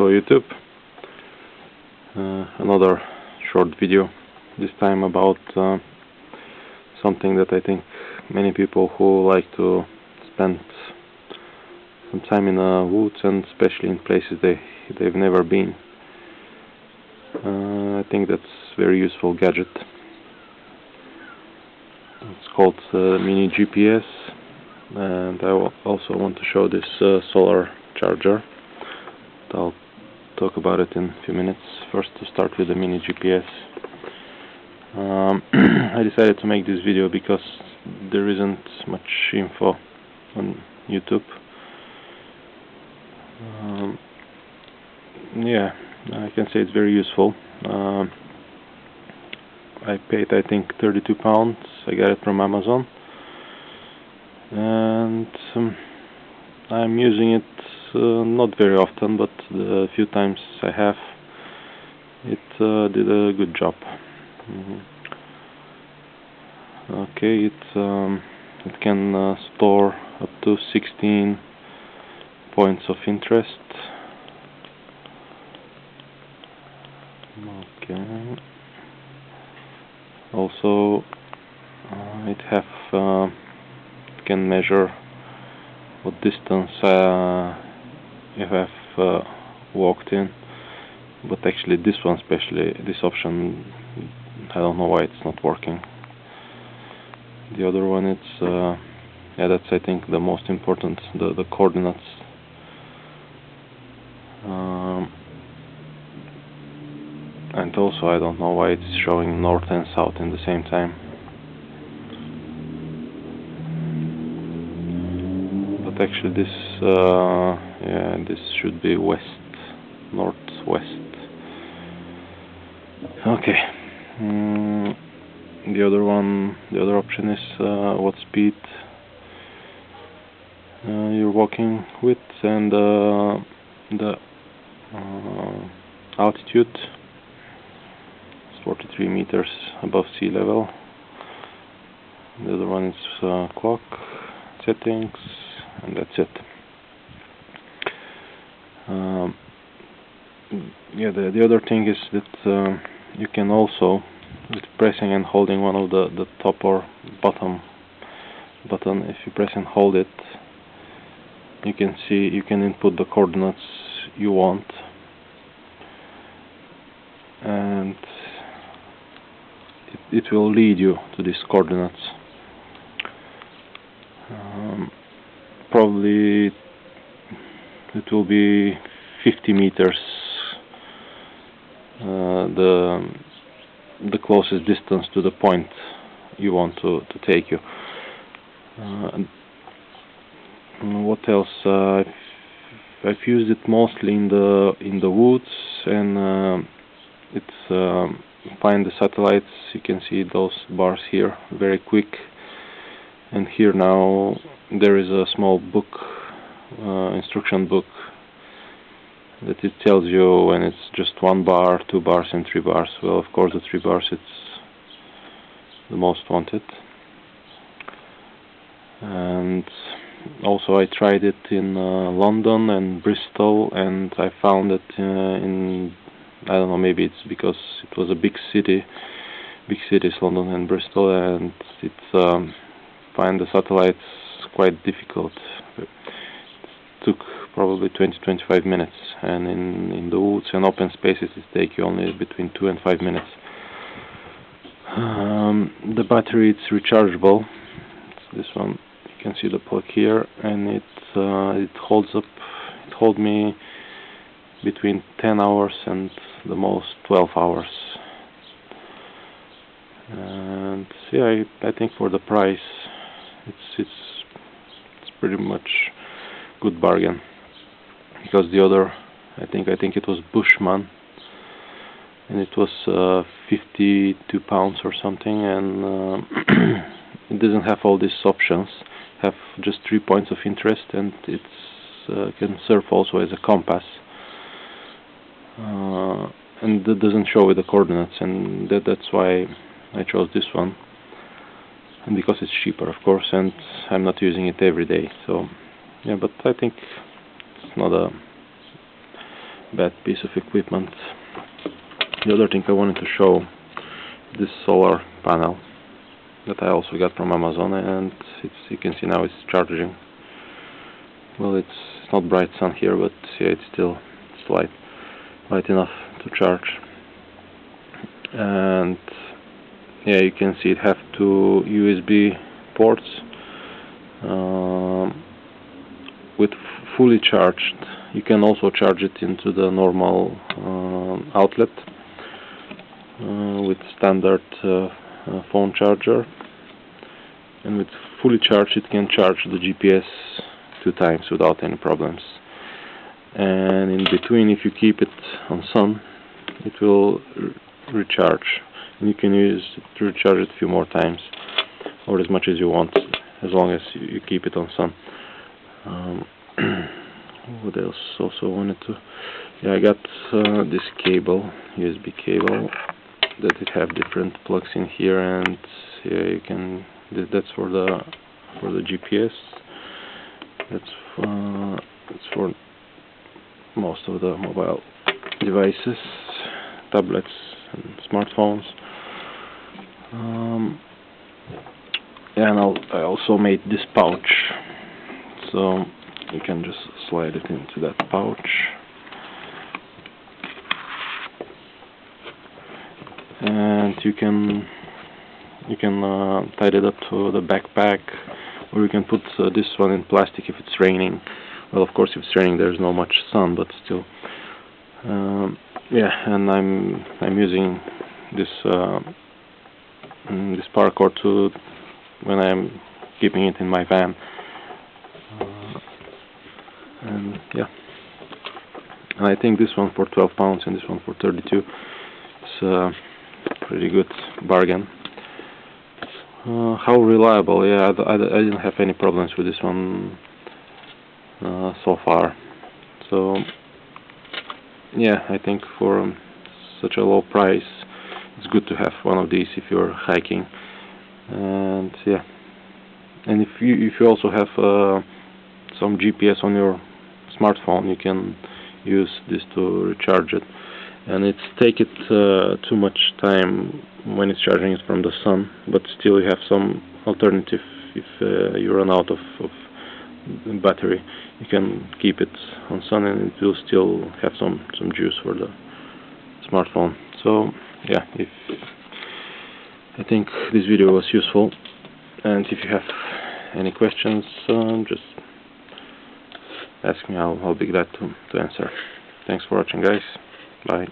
YouTube. Another short video, this time about something that I think many people who like to spend some time in the woods, and especially in places they've never been. I think that's a very useful gadget. It's called Mini GPS, and I also want to show this solar charger. I'll talk about it in a few minutes. First, to start with the Mini GPS. I decided to make this video because there isn't much info on YouTube. Yeah, I can say it's very useful. I paid, I think, £32. I got it from Amazon, and I'm using it not very often, but the few times I have, it did a good job. Okay, it can store up to 16 points of interest. Okay. Also, it can measure what distance you have walked in. But actually, this one, especially this option, I don't know why it's not working. The other one, yeah, that's I think the most important, the coordinates. And also, I don't know why it's showing north and south in the same time. But actually, this, yeah, this should be west, northwest. Okay. The other option is what speed you're walking with, and the altitude. 43 meters above sea level. The other one is clock settings, and that's it. Yeah, the other thing is that you can also, with pressing and holding one of the top or bottom button, if you press and hold it, you can input the coordinates you want, and it will lead you to these coordinates. Probably it will be 50 meters, the closest distance to the point you want to take you. What else? I've used it mostly in the woods, and it's find the satellites. You can see those bars here very quick, and here now there is a small book, instruction book, that it tells you when it's just 1 bar, 2 bars and 3 bars. Well, of course the 3 bars, it's the most wanted. And also I tried it in London and Bristol, and I found it in, I don't know, maybe it's because it was a big cities, London and Bristol, and it's find the satellites quite difficult. It took probably 20-25 minutes, and in the woods and open spaces it takes you only between 2 and 5 minutes. The battery, it's rechargeable. It's this one. You can see the plug here, and it holds up. It holds me between 10 hours and the most 12 hours. And yeah, I think for the price, it's pretty much good bargain, because the other, I think it was Bushman, and it was £52 or something, and it doesn't have all these options. Have just 3 points of interest, and it's can serve also as a compass, and that doesn't show with the coordinates, and that's why I chose this one, and because it's cheaper, of course, and I'm not using it every day. So yeah, but I think it's not a bad piece of equipment. The other thing I wanted to show, this solar panel that I also got from Amazon, and you can see now it's charging. Well, it's not bright sun here, but yeah, it's still light enough to charge. And yeah, you can see it have two USB ports. With fully charged, you can also charge it into the normal outlet with standard phone charger, and with fully charged it can charge the GPS 2 times without any problems. And in between, if you keep it on sun, it will recharge, and you can use it to recharge it a few more times, or as much as you want, as long as you keep it on sun. What else also wanted to... Yeah, I got this cable, USB cable, that it have different plugs in here, and yeah, you can... That's for the GPS. That's for most of the mobile devices, tablets and smartphones. Yeah, and I also made this pouch, so you can just slide it into that pouch, and you can tie it up to the backpack, or you can put this one in plastic if it's raining. Well, of course, if it's raining, there's not much sun, but still. Yeah, and I'm using this this paracord to when I'm keeping it in my van. And yeah, and I think this one for 12 pounds and this one for 32. It's a pretty good bargain. How reliable? Yeah, I didn't have any problems with this one so far. So yeah, I think for such a low price, it's good to have one of these if you're hiking. And yeah, and if you also have some GPS on your smartphone, you can use this to recharge it. And it's take it too much time when it's charging it from the sun, but still you have some alternative. If you run out of battery, you can keep it on sun and it will still have some juice for the smartphone. So yeah, I think this video was useful, and if you have any questions, just ask me. I'll be glad to answer. Thanks for watching, guys. Bye.